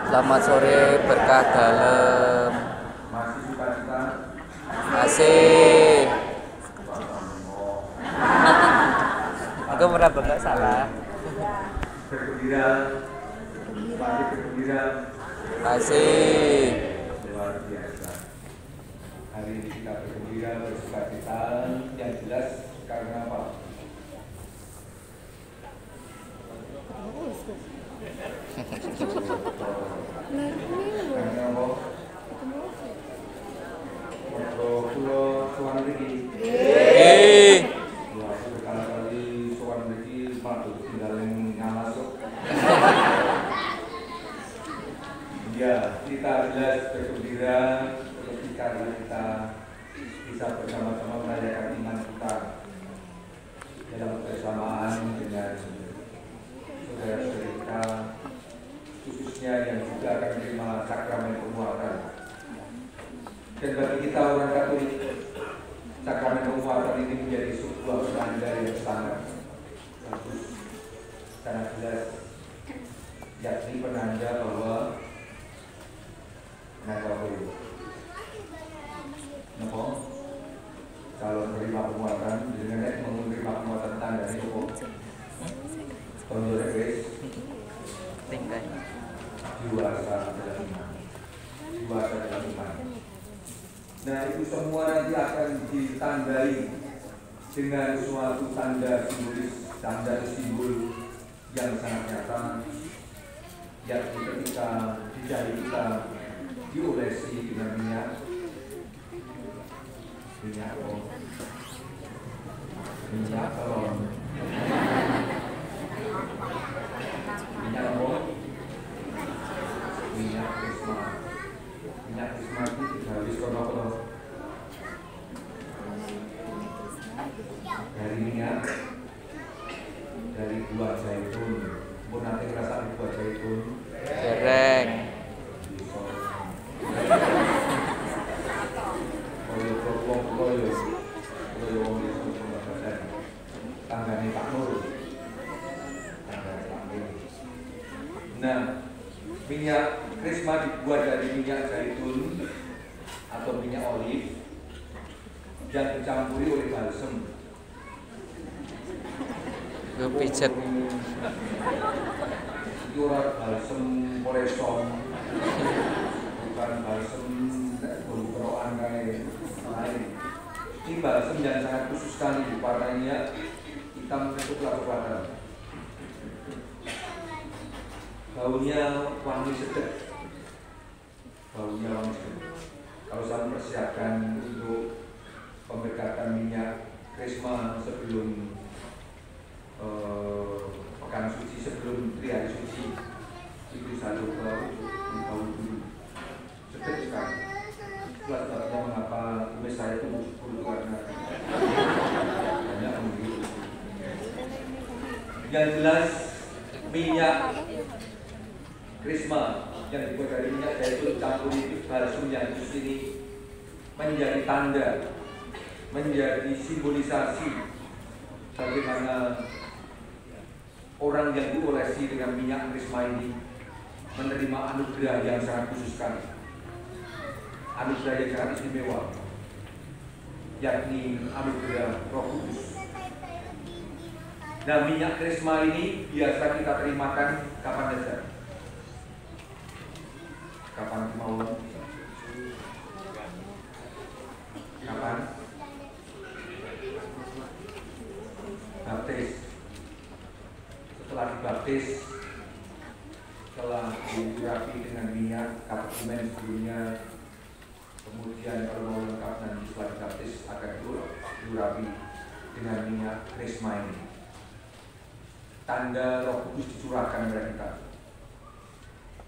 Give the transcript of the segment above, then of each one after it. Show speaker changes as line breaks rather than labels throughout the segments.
Selamat sore berkah dalam.
Masih sukacita.
Masih. Aku meraba nggak salah.
Bergembira. Masih bergembira.
Masih.
Luar biasa. Hari ini kita bergembira, bersukacita. Yang jelas karena apa? Karena apa? Untuk pulau Suwan Riki. Ya, berkali-kali Suwan Riki patut tinggalin ngamasuk. Ya, kita jelas bergembira ketika kita bisa bersama-sama merayakan iman kita dalam kebersamaan dengan saudara-saudara kita, khususnya yang juga akan menerima sakramen penguatan. Dan bagi kita orang Katolik, sakramen penguatan ini menjadi sebuah penanda yang sangat bagus, sangat jelas, yakni penanda bahwa kalau menerima penguatan, dengan menerima penguatan tanda itu untuk
Tinggal.
dewasa dalam iman, dewasa dalam iman. Nah, itu semua nanti akan ditandai dengan suatu tanda simbolis, tanda simbol yang sangat nyata, yakni ketika jari kita diolesi dengan minyak telon, minyak krisma. Minyak krisma itu habis kono dari minyak, dari buah zaitun. Pun nanti merasa buah zaitun
Dereng.
tanggane Pak Nur. Nah, minyak krisma dibuat dari minyak zaitun atau minyak olive yang dicampuri oleh balsem.
Gue pijet.
Itu balsem poresom, bukan balsem kerokan kayak lain. Ini balsem yang sangat khusus sekali, warnanya hitam kecoklatan. Baunya wangi sedap. Kalau saya persiapkan untuk pemberkatan minyak krisma sebelum pekan suci, sebelum Trihari Suci, itu satu bau dulu. Sedap sekali. Itulah sebabnya mengapa kumis saya itu musbul karena banyak memiliki. Yang jelas minyak krisma yang dibuat dari minyak zaitun campur itu balsam yang khusus ini menjadi tanda, menjadi simbolisasi bagaimana orang yang diolesi dengan minyak krisma ini menerima anugerah yang sangat khusus sekali, anugerah yang sangat istimewa, yakni anugerah Roh Kudus. Nah, minyak krisma ini biasa kita terimakan kapan saja. Kapan kemauan? Kapan? Baptis. Setelah dibaptis, setelah diurapi dengan minyak katechumen sebelumnya, kemudian kalau mau lengkap nanti setelah dibaptis akan diurapi dengan minyak krisma ini. Tanda Roh Kudus dicurahkan kepada kita.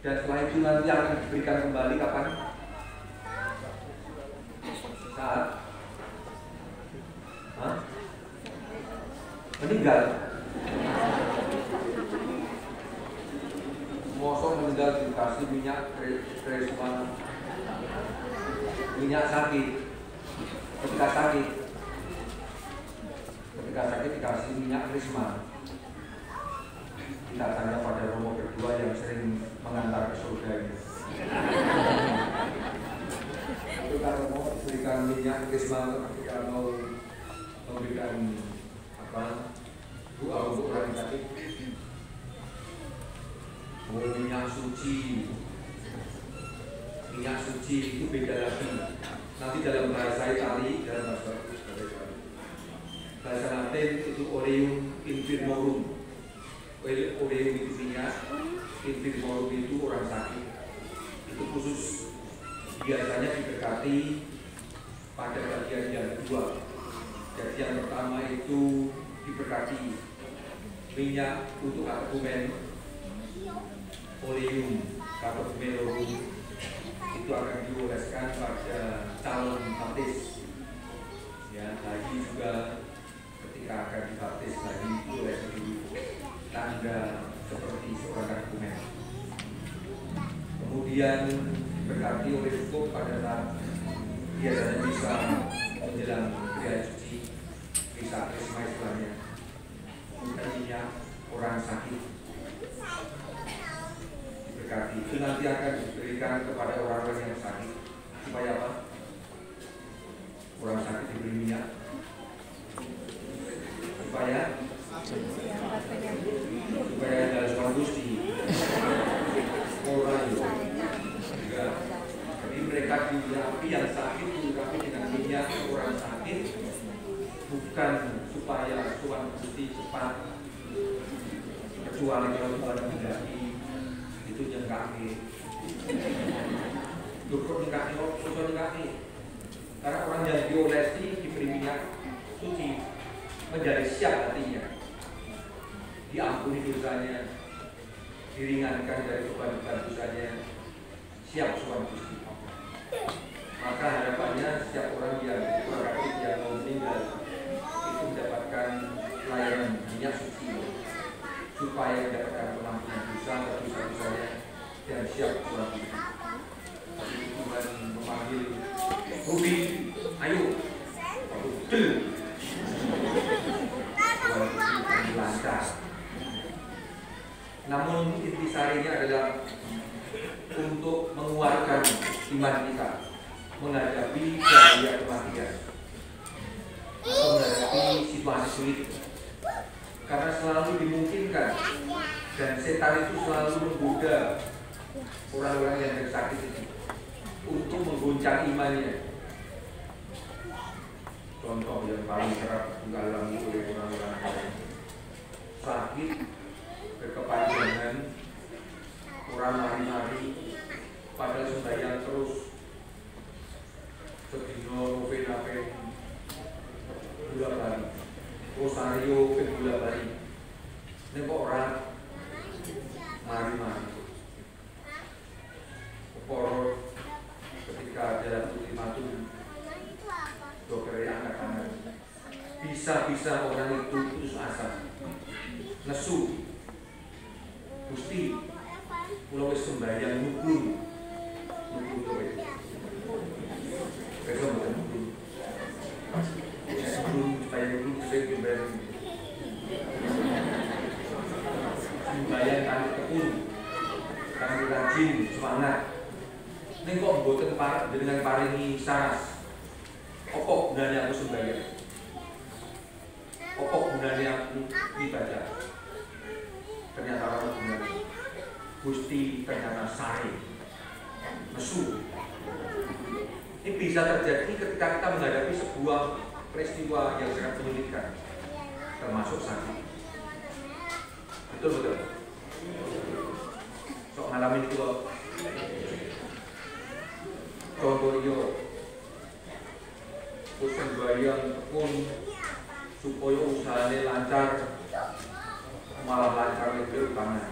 Dan setelah itu nanti akan diberikan kembali kapan? Saat meninggal. Mosok meninggal dikasih minyak krisma, minyak sakit. Ketika sakit dikasih minyak krisma. Kita tanya pada Romo berdua yang sering mengantar ke surga ini. Krisma ketika mau memberikan doa untuk orang sakit, minyak suci itu beda lagi. Nanti dalam bahasa Itali, dalam bahasa Latin itu Oleum Infirmorum. Oleum itu minyak, Infirmorum itu orang sakit. Itu khusus biasanya diberkati pada bagian yang kedua. Jadi yang pertama itu diberkati minyak untuk katechumen, Oleum katechumelorum itu akan dioleskan pada calon baptis. Ya, lagi juga ketika akan dibaptis lagi diolesi dulu tanda seperti seorang katechumen. Kemudian diberkati oleh hukum pada saat biasanya bisa menjelang gereja suci, bisa Krisma istilahnya, minyak orang sakit diberkati. Itu nanti akan diberikan kepada orang-orang yang sakit. Supaya apa? Orang sakit diberi minyak. Supaya ada seorang Gusti. Orang itu. Jadi mereka diurapi yang sakit, diurapi dengan minyak orang sakit, bukan supaya Tuhan Gusti cepat, kecuali kalau Tuhan menghendaki itu jengkaki. Cukup jengkaki. Karena orang yang diolesi diberi minyak suci menjadi siap hatinya, diampuni dosanya, diringankan dari beban-beban dosanya, siap Tuhan Gusti. Maka harapannya setiap orang yang mau meninggal itu mendapatkan pelayanan minyak suci supaya mendapatkan pengampunan dosa-dosanya dan siap Tuhan Gusti. Tuhan memanggil Ruby, ayo, Tuhan lancar. Namun intisarinya adalah untuk menguatkan iman kita menghadapi bahaya kematian atau menghadapi situasi sulit, karena selalu dimungkinkan dan setan itu selalu menggoda orang-orang yang sakit itu untuk mengguncang imannya. Contoh yang paling kerap dialami oleh orang-orang yang sakit berkepanjangan, orang mari-mari padahal sembahyang terus, sedino novena ping bola bali, rosario ping bola bali, ini kok orang mari-mari keporo ketika ada ultimatum dokter yang angkat tangan, bisa-bisa orang itu putus asa, nesu, Gusti, pulau sembahyang nukun kowe. Besok bukan nukun. Sebelum sembahyang nukun saya sembahyang. Sembahyang kami tekun, kami rajin, semangat. Ini kok mboten dengan paringi saras. Apa gunanya aku sembahyang? Apa gunanya aku ibadah? Ternyata orang benar, Gusti ternyata sari, nesu. Ini bisa terjadi ketika kita menghadapi sebuah peristiwa yang sangat menyulitkan, termasuk sakit. Betul. Sok ngalamin itu loh. Contoh yo, terus sembahyang tekun supaya usahanya lancar, malah lancar lebih utama.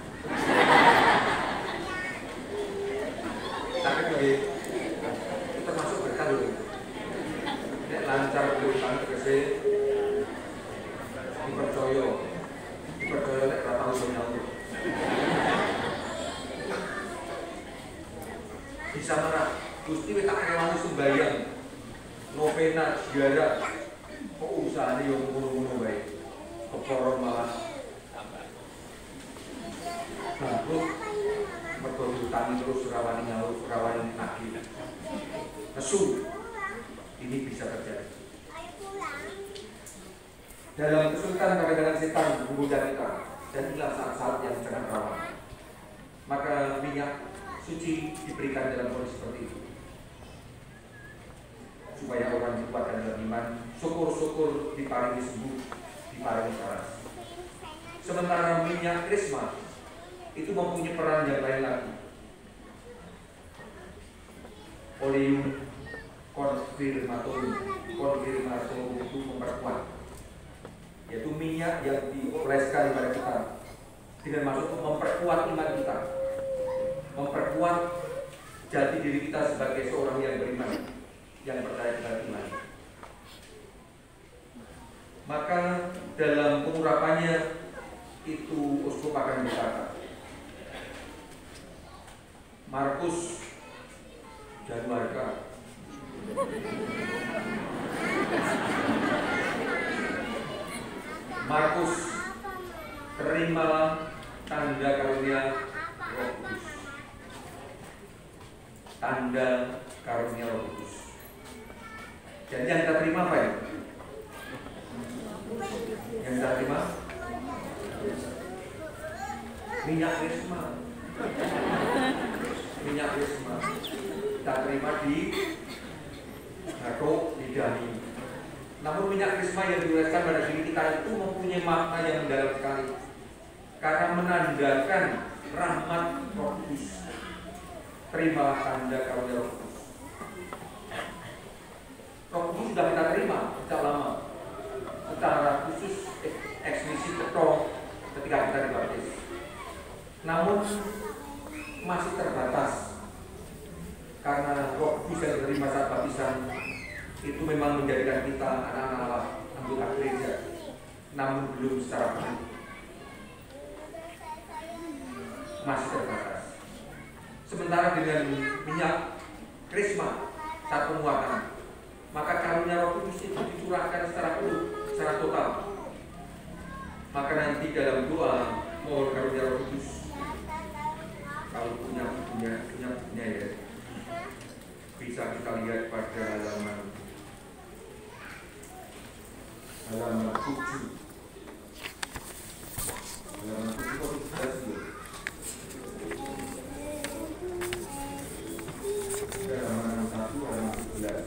Tapi itu termasuk berkah dulu. Nek lancar lebih utama tegese dipercaya nek ora tau nyaur. Bisa marah, Gusti wis tak rewani sembahyang, novena, ziarah, kok usahane yo ngono-ngono wae. Keporo malah bangkrut, mergo utang terus rawani nyaur, rawani nagih. Nesu, ini bisa terjadi. Dalam kesulitan kadang-kadang setan menggoda kita, dan inilah saat-saat yang sangat rawan. Maka minyak suci diberikan dalam kondisi seperti itu, supaya orang dikuatkan dalam iman. Syukur-syukur diparingi sembuh, diparingi waras. Sementara minyak krisma itu mempunyai peran yang lain lagi. Oleum konfirmatorium itu memperkuat, yaitu minyak yang dioleskan kepada kita dengan maksud memperkuat iman kita, memperkuat jati diri kita sebagai seorang yang beriman, yang percaya kepada Tuhan. Maka dalam pengurapannya itu uskup akan berkata, Markus Januarka, Markus, terimalah tanda karunia Roh Kudus. Tanda karunia Roh Kudus. Jadi yang kita terima apa ya? Yang kita terima minyak krisma. Minyak krisma kita terima di batuk, di dahi. Namun minyak krisma yang dioleskan pada diri kita itu mempunyai makna yang mendalam sekali, karena menandakan rahmat Roh Kudus. Terimalah tanda karunia Roh Kudus. Roh Kudus sudah kita terima sejak lama, secara khusus eksplisito ketika kita dibaptis. Namun masih terbatas, karena Roh Kudus yang diterima saat baptisan itu memang menjadikan kita anak-anak Allah, anggota gereja, namun belum secara penuh, masih terbatas. Sementara dengan minyak krisma saat penguatan, maka karunia Roh Kudus itu dicurahkan secara penuh, secara total. Maka nanti dalam doa mohon karunia Roh Kudus, kalau punya ya, bisa kita lihat pada halaman 7. Halaman 7 halaman 1, halaman 11.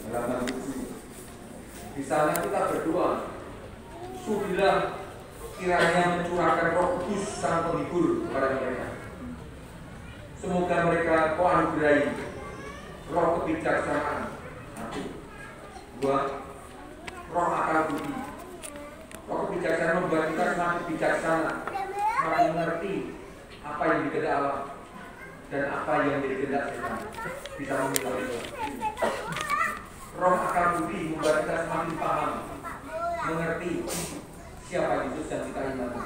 Halaman 7. Di sana kita berdoa, sudilah kiranya mencurahkan Roh Kudus sang penghibur kepada mereka. Semoga mereka kau anugerahi roh kebijaksanaan. 2. Roh akal budi. Roh kebijaksanaan membuat kita semakin bijaksana, semakin mengerti apa yang dikehendak Allah dan apa yang dikehendak setan. Bisa memilih itu. Roh akal budi membuat kita semakin paham, mengerti siapa Yesus yang kita imani,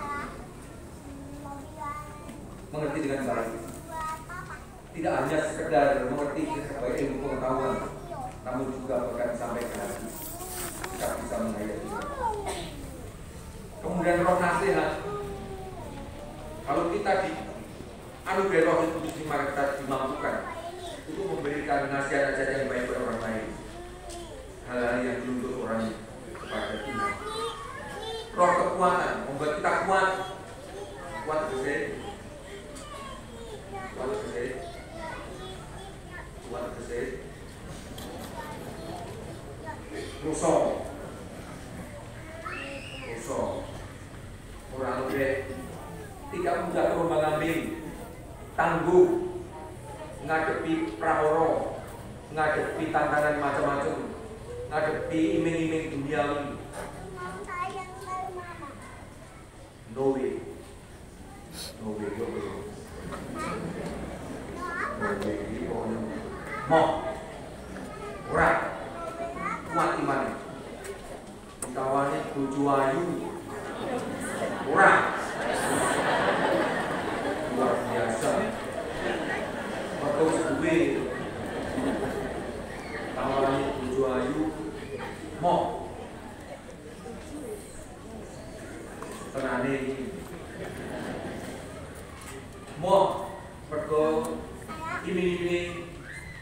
mengerti dengan baik. Tidak hanya sekedar mengerti sebagai ilmu pengetahuan, namun juga bahkan sampai ke hati. Kita bisa menghayati. Kemudian roh nasihat. Kalau kita dianugerahi Roh Kudus, maka kita dimampukan untuk memberikan nasihat-nasihat yang baik kepada orang lain, hal-hal yang menuntut orang kepada Tuhan. Roh kekuatan membuat kita kuat besar. Ruso kurang lebih tidak mudah turun mengambil, tangguh ngadepi prahoro, ngadepi tantangan macam-macam, ngadepi iming-iming duniawi. No way. Mau ora kuat iman kawane bojo ayu ora luar biasa bagus duwe kawane bojo ayu mau tenane iki mau pergo ini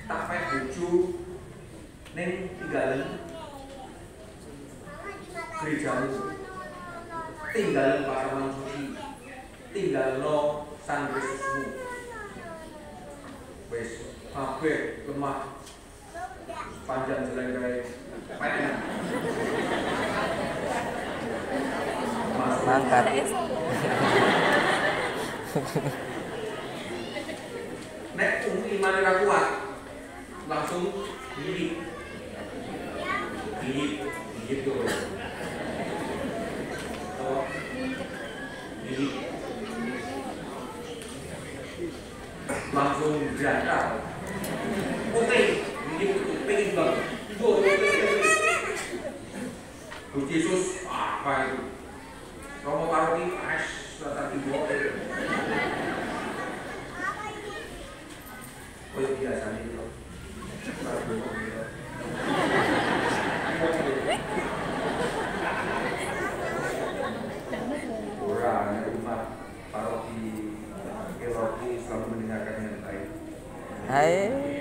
tak tinggal pasaman suci, tinggal no sang Kristusmu. Wes kabeh lemah panjang jelek pengen
mangkat.
Nek iman ora kuat langsung gigit tuh. Oh, gigit langsung berantak. Oke, gigit pengen banget. Gusti Yesus apa itu? Romo Paroki datang di bawah. Oh ya biasa nih loh. Orang rumah paroki selalu mendengarkan dengan baik.
Hai.